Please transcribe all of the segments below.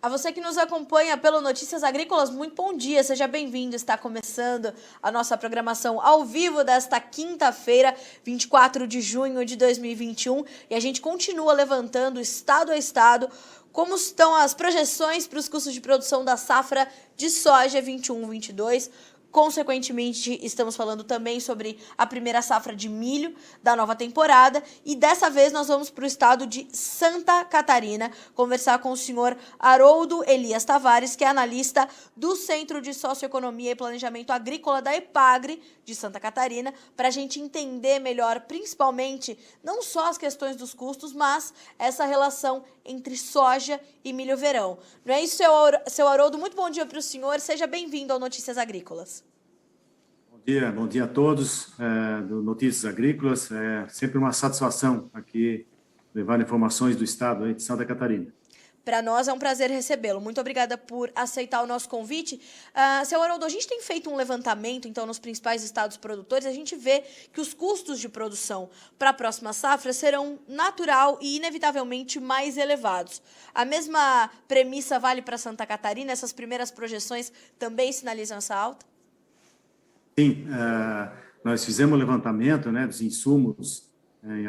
A você que nos acompanha pelo Notícias Agrícolas, muito bom dia, seja bem-vindo. Está começando a nossa programação ao vivo desta quinta-feira, 24 de junho de 2021, e a gente continua levantando estado a estado como estão as projeções para os custos de produção da safra de soja 21-22. Consequentemente, estamos falando também sobre a primeira safra de milho da nova temporada e dessa vez nós vamos para o estado de Santa Catarina conversar com o senhor Haroldo Elias Tavares, que é analista do Centro de Socioeconomia e Planejamento Agrícola da EPAGRE de Santa Catarina, para a gente entender melhor, principalmente, não só as questões dos custos, mas essa relação entre soja e milho-verão. Não é isso, seu Haroldo? Muito bom dia para o senhor, seja bem-vindo ao Notícias Agrícolas. Bom dia a todos do Notícias Agrícolas. É sempre uma satisfação aqui levar informações do estado aí de Santa Catarina. Para nós é um prazer recebê-lo. Muito obrigada por aceitar o nosso convite. Seu Haroldo, a gente tem feito um levantamento, então, nos principais estados produtores. A gente vê que os custos de produção para a próxima safra serão natural e inevitavelmente mais elevados. A mesma premissa vale para Santa Catarina? Essas primeiras projeções também sinalizam essa alta? Sim, nós fizemos o levantamento, né, dos insumos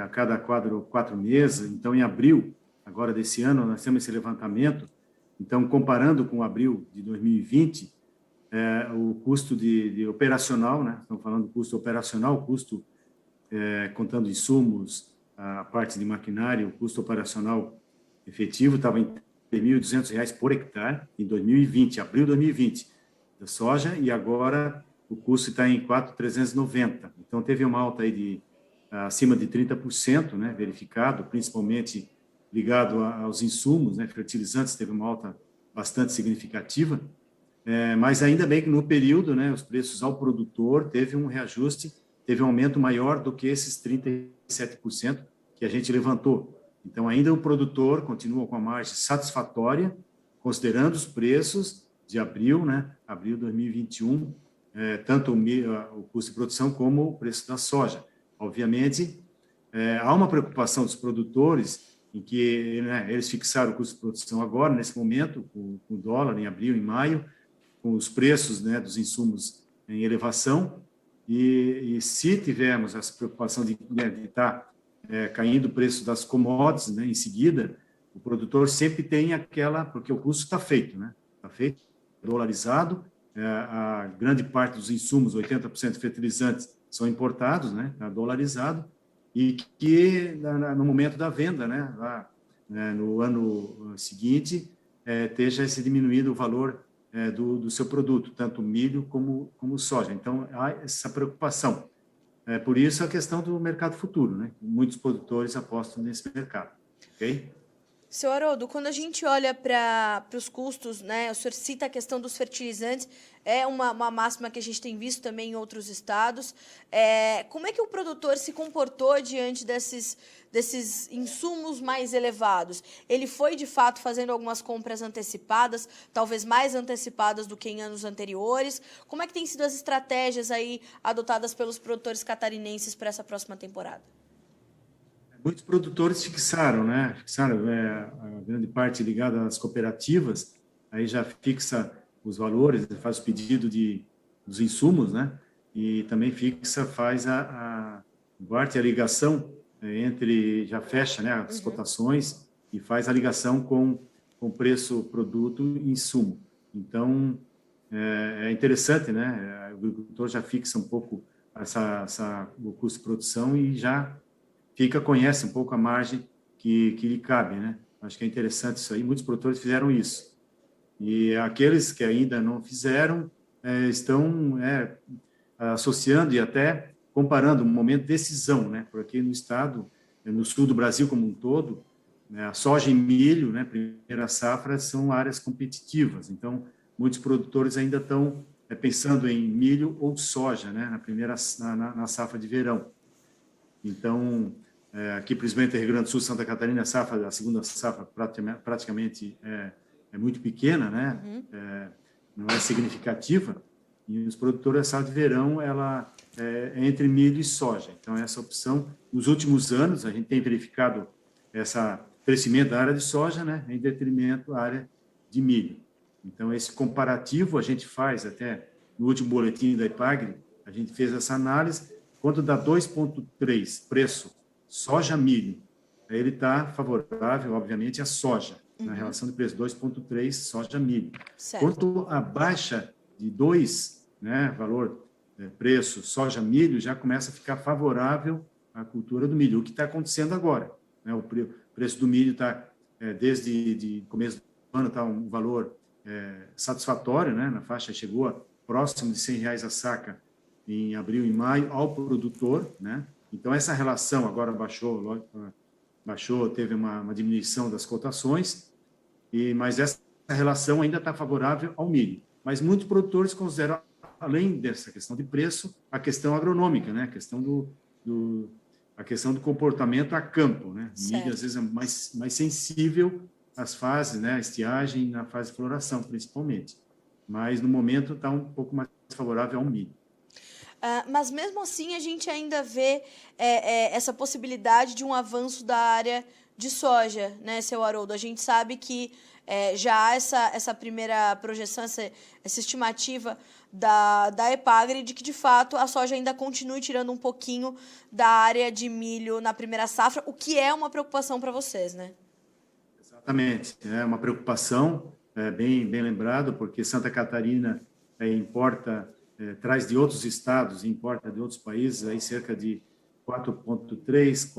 a cada 4 meses. Então, em abril, agora desse ano, nós temos esse levantamento. Então, comparando com abril de 2020, o custo de operacional, né, estamos falando do custo operacional, o custo contando insumos, a parte de maquinário, o custo operacional efetivo estava em R$ 1.200 por hectare em 2020, abril de 2020, da soja, e agora o custo está em 4.390. Então, teve uma alta aí de acima de 30%, né, verificado, principalmente ligado aos insumos, né, fertilizantes, teve uma alta bastante significativa, mas ainda bem que no período, né, os preços ao produtor teve um reajuste, teve um aumento maior do que esses 37% que a gente levantou. Então, ainda o produtor continua com a margem satisfatória, considerando os preços de abril, né, abril de 2021, tanto o custo de produção como o preço da soja. Obviamente, há uma preocupação dos produtores em que, né, eles fixaram o custo de produção agora, nesse momento, com o dólar em abril, em maio, com os preços, né, dos insumos em elevação, e se tivermos essa preocupação de estar caindo o preço das commodities, né, em seguida, o produtor sempre tem aquela, porque o custo está feito, né? Está feito, dolarizado. A grande parte dos insumos, 80% fertilizantes, são importados, né, dolarizado, e que no momento da venda, né, lá, no ano seguinte, esteja se diminuindo o valor do seu produto, tanto milho como soja. Então, há essa preocupação. Por isso, a questão do mercado futuro, né? Muitos produtores apostam nesse mercado, ok? Seu Haroldo, quando a gente olha para os custos, né, o senhor cita a questão dos fertilizantes, é uma máxima que a gente tem visto também em outros estados. Como é que o produtor se comportou diante desses insumos mais elevados? Ele foi, de fato, fazendo algumas compras antecipadas, talvez mais antecipadas do que em anos anteriores? Como é que têm sido as estratégias aí adotadas pelos produtores catarinenses para essa próxima temporada? Muitos produtores fixaram, né? A grande parte ligada às cooperativas, aí já fixa os valores, faz o pedido dos insumos, né? E também faz a ligação já fecha, né, as cotações e faz a ligação com o preço produto e insumo. Então, é interessante, né? O agricultor já fixa um pouco o custo de produção e já conhece um pouco a margem que lhe cabe, né? Acho que é interessante isso aí. Muitos produtores fizeram isso. E aqueles que ainda não fizeram estão associando e até comparando um momento de decisão, né? Porque no estado, no sul do Brasil como um todo, né, a soja e milho, né, primeira safra, são áreas competitivas. Então, muitos produtores ainda estão pensando em milho ou soja, né, na safra de verão. Então, aqui, principalmente, Rio Grande do Sul, Santa Catarina, a segunda safra praticamente é muito pequena, né? Não é significativa. E os produtores, a safra de verão, ela é entre milho e soja. Então, essa opção, nos últimos anos, a gente tem verificado esse crescimento da área de soja, né? Em detrimento da área de milho. Então, esse comparativo a gente faz até no último boletim da Epagri, a gente fez essa análise, quando dá 2,3 preço soja-milho, ele está favorável, obviamente, à soja, na relação de preço 2,3 soja-milho. Quanto a baixa de 2, né, valor, preço soja-milho, já começa a ficar favorável à cultura do milho, o que está acontecendo agora. Né? O preço do milho está, desde começo do ano, está um valor satisfatório, né? Na faixa chegou a próximo de R$100 a saca em abril e maio ao produtor, né? Então, essa relação agora baixou, teve uma diminuição das cotações, mas essa relação ainda está favorável ao milho. Mas muitos produtores consideram, além dessa questão de preço, a questão agronômica, né? A questão do comportamento a campo, né? O milho, às vezes, é mais sensível às fases, né? A estiagem, na fase de floração, principalmente. Mas, no momento, está um pouco mais favorável ao milho. Mas, mesmo assim, a gente ainda vê essa possibilidade de um avanço da área de soja, né, seu Haroldo? A gente sabe que já há essa primeira projeção, essa estimativa da Epagri de que, de fato, a soja ainda continue tirando um pouquinho da área de milho na primeira safra, o que é uma preocupação para vocês, né? Exatamente. É uma preocupação, bem lembrado, porque Santa Catarina traz de outros estados, importa de outros países, aí cerca de 4,3,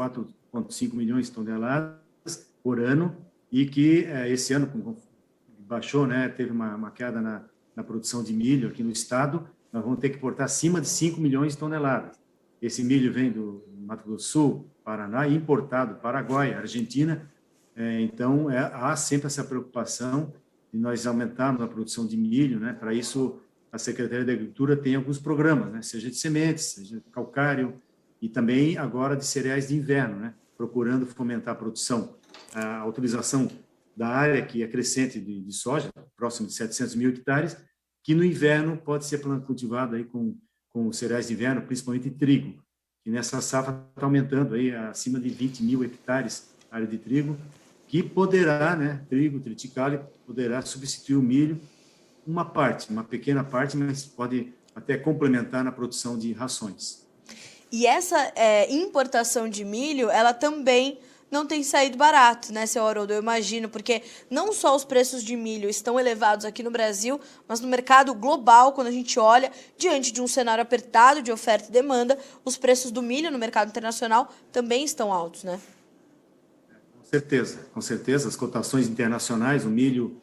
4,5 milhões de toneladas por ano, e que esse ano baixou, né, teve uma queda na produção de milho aqui no estado, nós vamos ter que importar acima de 5 milhões de toneladas. Esse milho vem do Mato Grosso do Sul, Paraná, e importado do Paraguai, Argentina. Então, há sempre essa preocupação de nós aumentarmos a produção de milho, né? Para isso, a Secretaria da Agricultura tem alguns programas, né? Seja de sementes, seja de calcário, e também agora de cereais de inverno, né? Procurando fomentar a produção. A utilização da área que é crescente de soja, próximo de 700 mil hectares, que no inverno pode ser cultivada aí com cereais de inverno, principalmente trigo, que nessa safra está aumentando aí acima de 20 mil hectares a área de trigo, que poderá, né, trigo, triticale, poderá substituir o milho, uma pequena parte, mas pode até complementar na produção de rações. E essa importação de milho, ela também não tem saído barato, né, seu Haroldo? Eu imagino, porque não só os preços de milho estão elevados aqui no Brasil, mas no mercado global, quando a gente olha, diante de um cenário apertado de oferta e demanda, os preços do milho no mercado internacional também estão altos, né? Com certeza, as cotações internacionais, o milho,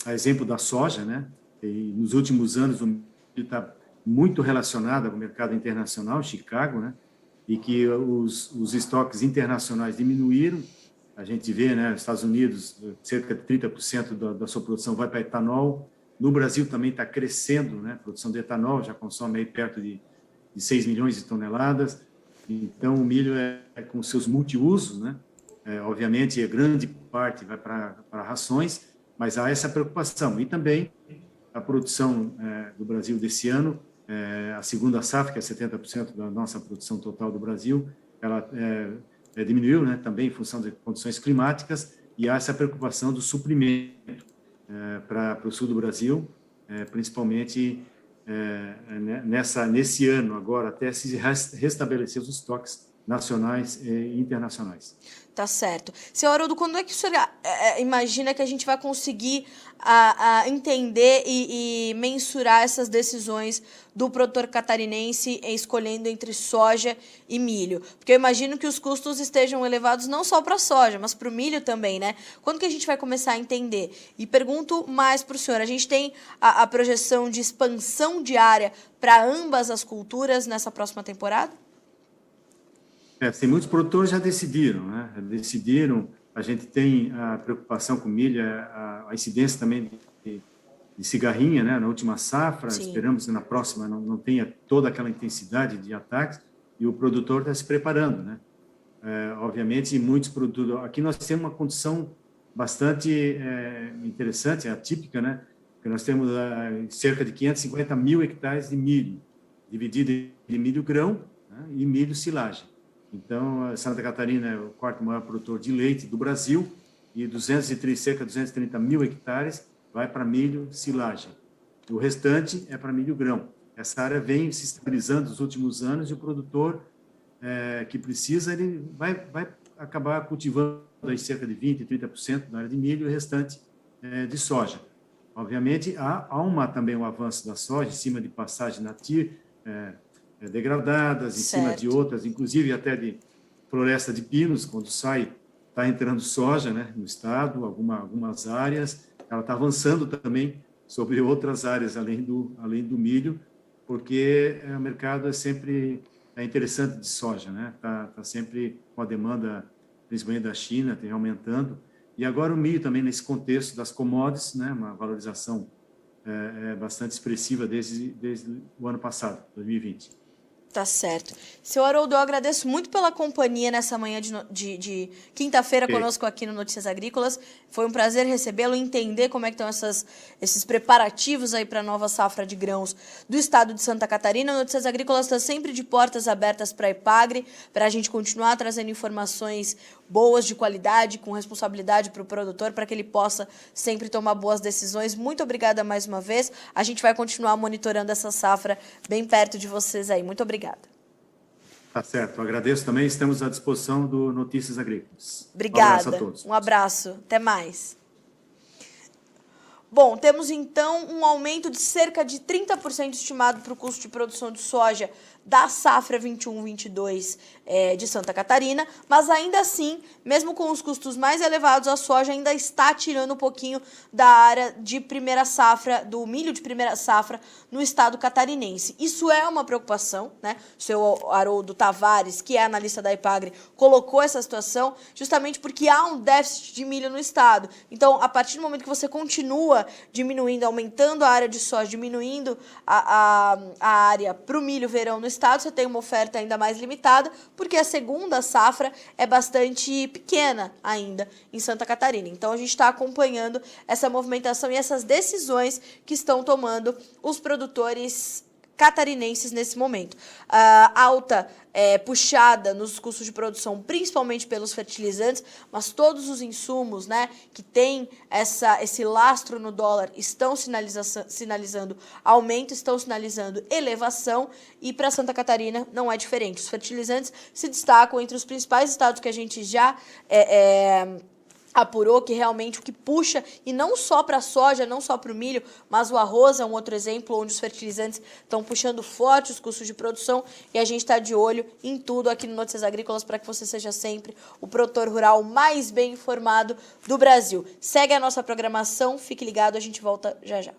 a exemplo da soja, né? E nos últimos anos o milho está muito relacionado ao mercado internacional, Chicago, né? E que os estoques internacionais diminuíram. A gente vê, né, nos Estados Unidos, cerca de 30% da sua produção vai para etanol. No Brasil também está crescendo, né? A produção de etanol já consome aí perto de 6 milhões de toneladas. Então, o milho com seus multiusos, né? Obviamente, a grande parte vai para rações, mas há essa preocupação. E também a produção do Brasil desse ano, a segunda safra, que é 70% da nossa produção total do Brasil, ela diminuiu, né, também em função de condições climáticas, e há essa preocupação do suprimento para o sul do Brasil, principalmente nesse ano agora, até se restabelecer os estoques nacionais e internacionais. Tá certo. Seu Haroldo, quando é que o senhor imagina que a gente vai conseguir entender e mensurar essas decisões do produtor catarinense escolhendo entre soja e milho? Porque eu imagino que os custos estejam elevados não só para a soja, mas para o milho também, né? Quando que a gente vai começar a entender? E pergunto mais para o senhor, a gente tem a projeção de expansão diária para ambas as culturas nessa próxima temporada? Sim, muitos produtores já decidiram, né? A gente tem a preocupação com milho, a incidência também de cigarrinha, né? Na última safra. Sim. Esperamos que na próxima não tenha toda aquela intensidade de ataques, e o produtor está se preparando, né? Obviamente, muitos produtores... Aqui nós temos uma condição bastante interessante, atípica, né? Porque nós temos cerca de 550 mil hectares de milho, dividido em milho grão, né, e milho silagem. Então, Santa Catarina é o quarto maior produtor de leite do Brasil, e cerca de 230 mil hectares vai para milho silagem. O restante é para milho grão. Essa área vem se estabilizando nos últimos anos e o produtor que precisa, ele vai acabar cultivando aí cerca de 20%, 30% na área de milho e o restante de soja. Obviamente, há também um avanço da soja em cima de passagem nativa, degradadas, em cima de outras, inclusive até de floresta de pinos, quando está entrando soja, né, no estado, algumas áreas, ela está avançando também sobre outras áreas, além do milho, porque o mercado é interessante de soja, né? Tá sempre com a demanda, principalmente da China, tem aumentando. E agora o milho também, nesse contexto das commodities, né? Uma valorização bastante expressiva desde o ano passado, 2020. Tá certo. Seu Haroldo, eu agradeço muito pela companhia nessa manhã de quinta-feira conosco aqui no Notícias Agrícolas. Foi um prazer recebê-lo, entender como é que estão esses preparativos aí para a nova safra de grãos do estado de Santa Catarina. Notícias Agrícolas está sempre de portas abertas para a Epagre, para a gente continuar trazendo informações boas, de qualidade, com responsabilidade para o produtor, para que ele possa sempre tomar boas decisões. Muito obrigada mais uma vez. A gente vai continuar monitorando essa safra bem perto de vocês aí. Muito obrigada. Tá certo, eu agradeço também, estamos à disposição do Notícias Agrícolas. Obrigada. Um abraço a todos. Um abraço, até mais. Bom, temos então um aumento de cerca de 30% estimado para o custo de produção de soja da safra 21-22 de Santa Catarina, mas ainda assim, mesmo com os custos mais elevados, a soja ainda está tirando um pouquinho da área de primeira safra, do milho de primeira safra no estado catarinense. Isso é uma preocupação, né? O seu Haroldo Tavares, que é analista da Epagre, colocou essa situação justamente porque há um déficit de milho no estado. Então, a partir do momento que você continua diminuindo, aumentando a área de soja, diminuindo a área para o milho verão no estado, você tem uma oferta ainda mais limitada, porque a segunda safra é bastante pequena ainda em Santa Catarina. Então, a gente está acompanhando essa movimentação e essas decisões que estão tomando os produtores catarinenses nesse momento. Alta puxada nos custos de produção, principalmente pelos fertilizantes, mas todos os insumos, né, que têm esse lastro no dólar estão sinalizando aumento, estão sinalizando elevação, e para Santa Catarina não é diferente. Os fertilizantes se destacam entre os principais estados que a gente já apurou, que realmente o que puxa, e não só para a soja, não só para o milho, mas o arroz é um outro exemplo onde os fertilizantes estão puxando forte os custos de produção, e a gente está de olho em tudo aqui no Notícias Agrícolas para que você seja sempre o produtor rural mais bem informado do Brasil. Segue a nossa programação, fique ligado, a gente volta já já.